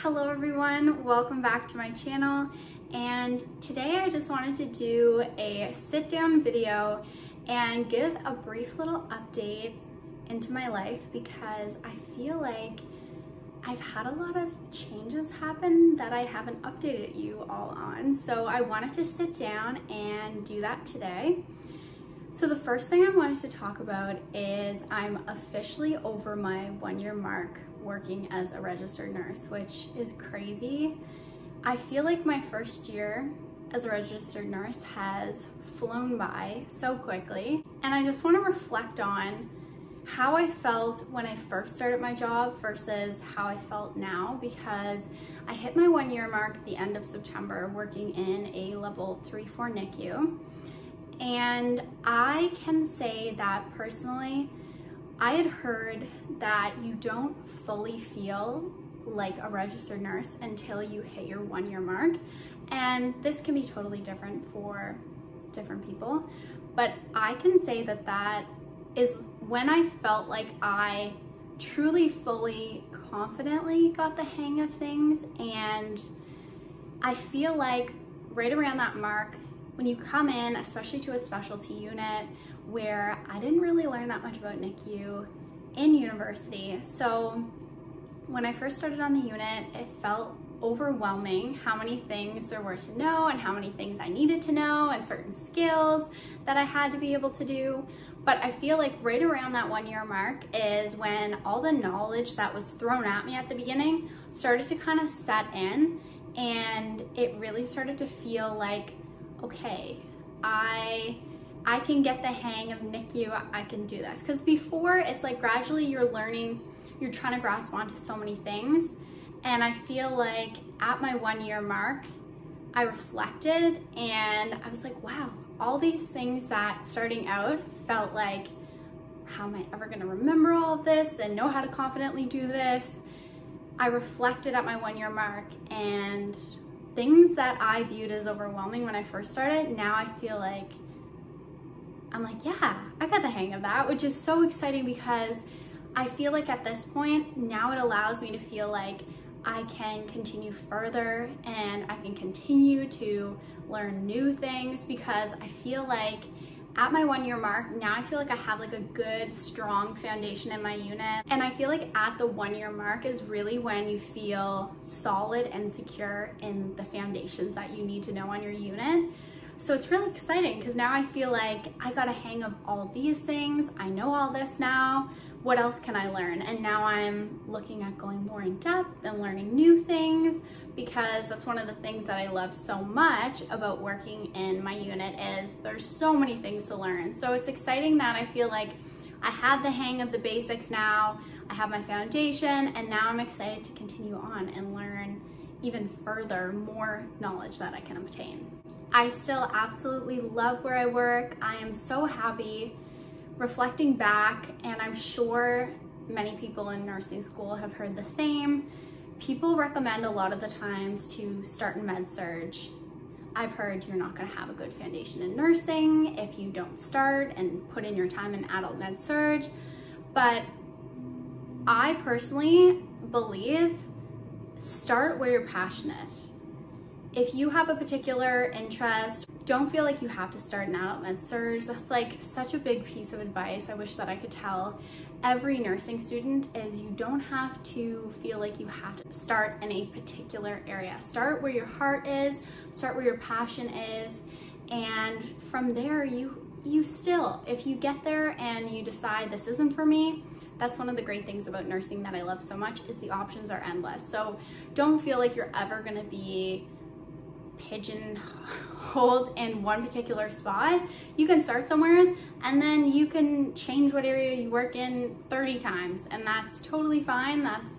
Hello everyone, welcome back to my channel, and today I just wanted to do a sit down video and give a brief little update into my life because I feel like I've had a lot of changes happen that I haven't updated you all on, so I wanted to sit down and do that today. So the first thing I wanted to talk about is I'm officially over my 1-year mark working as a registered nurse, which is crazy. I feel like my first year as a registered nurse has flown by so quickly, and I just want to reflect on how I felt when I first started my job versus how I felt now, because I hit my 1-year mark at the end of September working in a level 3-4 NICU. And I can say that personally, I had heard that you don't fully feel like a registered nurse until you hit your 1-year mark. And this can be totally different for different people. But I can say that that is when I felt like I truly, fully, confidently got the hang of things. And I feel like right around that mark, when you come in, especially to a specialty unit where I didn't really learn that much about NICU in university. So when I first started on the unit, it felt overwhelming how many things there were to know and how many things I needed to know and certain skills that I had to be able to do. But I feel like right around that 1-year mark is when all the knowledge that was thrown at me at the beginning started to kind of set in, and it really started to feel like, okay, I can get the hang of NICU, I can do this. Because before, it's like gradually you're learning, you're trying to grasp onto so many things. And I feel like at my 1-year mark, I reflected and I was like, wow, all these things that starting out felt like, how am I ever gonna remember all of this and know how to confidently do this? I reflected at my 1-year mark, and things that I viewed as overwhelming when I first started, now I feel like, I'm like, yeah, I got the hang of that, which is so exciting because I feel like at this point, now it allows me to feel like I can continue further and I can continue to learn new things, because I feel like at my 1-year mark, now I feel like I have like a good, strong foundation in my unit. And I feel like at the 1-year mark is really when you feel solid and secure in the foundations that you need to know on your unit. So it's really exciting because now I feel like I got a hang of all these things. I know all this now. What else can I learn? And now I'm looking at going more in depth and learning new things, because that's one of the things that I love so much about working in my unit is there's so many things to learn. So it's exciting that I feel like I have the hang of the basics now, I have my foundation, and now I'm excited to continue on and learn even further, more knowledge that I can obtain. I still absolutely love where I work. I am so happy. Reflecting back, and I'm sure many people in nursing school have heard the same, people recommend a lot of the times to start in med-surg. I've heard you're not going to have a good foundation in nursing if you don't start and put in your time in adult med-surg, but I personally believe start where you're passionate. If you have a particular interest, don't feel like you have to start in adult med-surg. That's like such a big piece of advice I wish that I could tell every nursing student, is you don't have to feel like you have to start in a particular area. Start where your heart is, start where your passion is, and from there you still, if you get there and you decide this isn't for me, that's one of the great things about nursing that I love so much, is the options are endless. So don't feel like you're ever gonna be pigeonholed in one particular spot. You can start somewhere and then you can change what area you work in 30 times, and that's totally fine. That's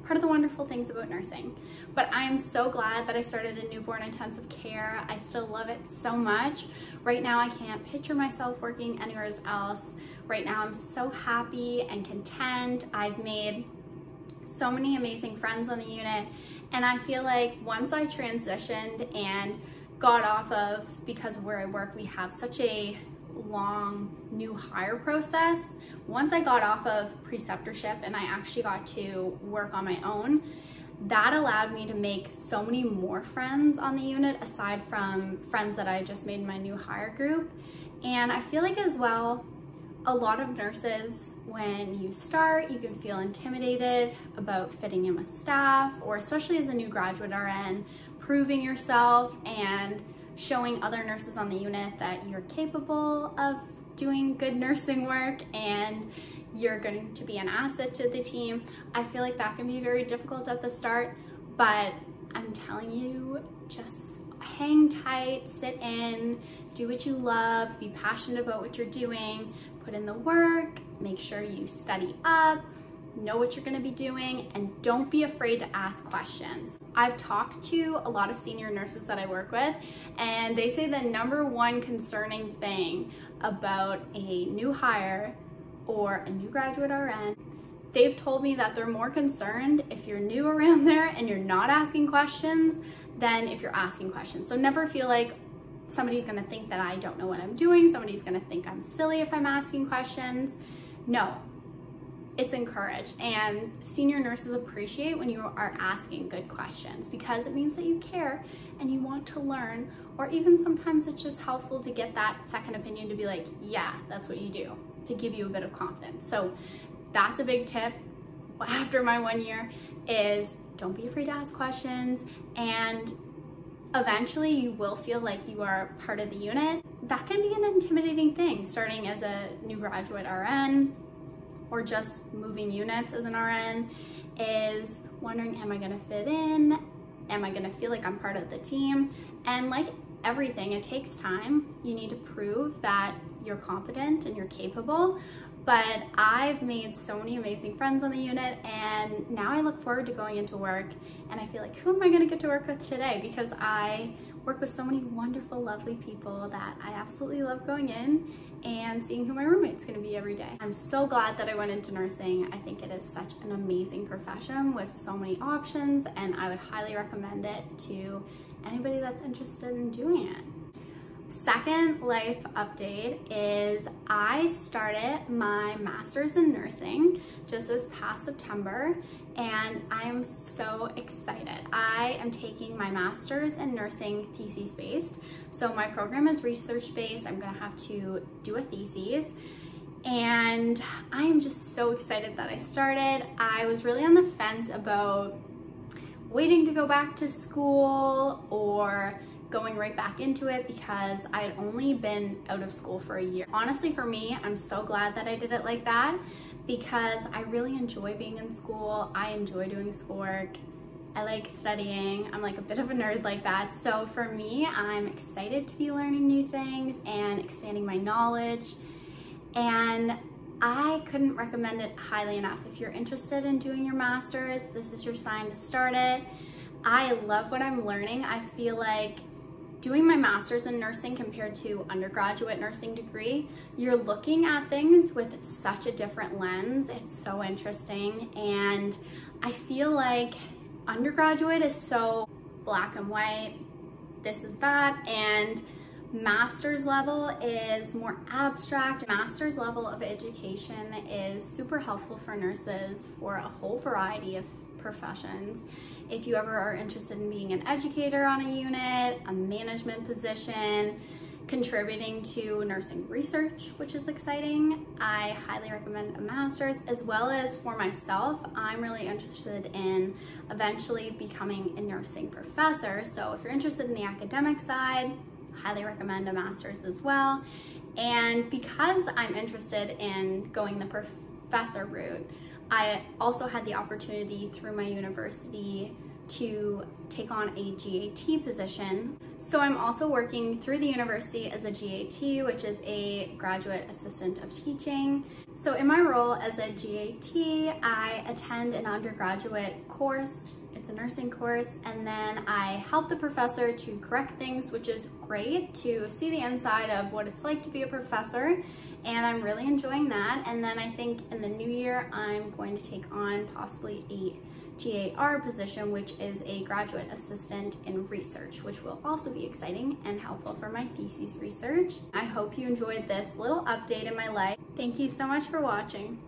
part of the wonderful things about nursing. But I'm so glad that I started in newborn intensive care. I still love it so much. Right now I can't picture myself working anywhere else. Right now I'm so happy and content. I've made so many amazing friends on the unit, and I feel like once I transitioned and got off of, because of where I work, we have such a long new hire process. Once I got off of preceptorship and I actually got to work on my own, that allowed me to make so many more friends on the unit aside from friends that I just made in my new hire group. And I feel like as well, a lot of nurses, when you start, you can feel intimidated about fitting in with staff, or especially as a new graduate RN, proving yourself and showing other nurses on the unit that you're capable of doing good nursing work and you're going to be an asset to the team. I feel like that can be very difficult at the start, but I'm telling you, just hang tight, sit in, do what you love, be passionate about what you're doing, put in the work, make sure you study up, know what you're gonna be doing, and don't be afraid to ask questions. I've talked to a lot of senior nurses that I work with, and they say the #1 concerning thing about a new hire or a new graduate RN, they've told me that they're more concerned if you're new around there and you're not asking questions than if you're asking questions. So never feel like somebody's gonna think that I don't know what I'm doing, somebody's gonna think I'm silly if I'm asking questions. No, it's encouraged, and senior nurses appreciate when you are asking good questions because it means that you care and you want to learn, or even sometimes it's just helpful to get that second opinion to be like, yeah, that's what you do, to give you a bit of confidence. So that's a big tip after my 1 year is don't be afraid to ask questions, and eventually you will feel like you are part of the unit. That can be an intimidating thing, starting as a new graduate RN or just moving units as an RN, is wondering, am I gonna fit in? Am I gonna feel like I'm part of the team? And like everything, it takes time. You need to prove that you're competent and you're capable. But I've made so many amazing friends on the unit, and now I look forward to going into work and I feel like, who am I gonna get to work with today? Because I work with so many wonderful, lovely people that I absolutely love going in and seeing who my roommate's gonna be every day. I'm so glad that I went into nursing. I think it is such an amazing profession with so many options, and I would highly recommend it to anybody that's interested in doing it. Second life update is I started my master's in nursing just this past September, and I'm so excited. I am taking my master's in nursing thesis based. So my program is research based. I'm gonna have to do a thesis, and I am just so excited that I started. I was really on the fence about waiting to go back to school or going right back into it because I had only been out of school for a year. Honestly, for me, I'm so glad that I did it like that because I really enjoy being in school. I enjoy doing schoolwork. I like studying. I'm like a bit of a nerd like that. So for me, I'm excited to be learning new things and expanding my knowledge. And I couldn't recommend it highly enough. If you're interested in doing your master's, this is your sign to start it. I love what I'm learning. I feel like doing my master's in nursing compared to undergraduate nursing degree, you're looking at things with such a different lens. It's so interesting. And I feel like undergraduate is so black and white, this is that, and master's level is more abstract. Master's level of education is super helpful for nurses for a whole variety of professions. If you ever are interested in being an educator on a unit, a management position, contributing to nursing research, which is exciting, I highly recommend a master's. As well as for myself, I'm really interested in eventually becoming a nursing professor. So if you're interested in the academic side, highly recommend a master's as well. And because I'm interested in going the professor route, I also had the opportunity through my university to take on a GAT position. So I'm also working through the university as a GAT, which is a graduate assistant of teaching. So in my role as a GAT, I attend an undergraduate course. It's a nursing course, and then I help the professor to correct things, which is great to see the inside of what it's like to be a professor, and I'm really enjoying that. And then I think in the new year, I'm going to take on possibly a GAR position, which is a graduate assistant in research, which will also be exciting and helpful for my thesis research. I hope you enjoyed this little update in my life. Thank you so much for watching.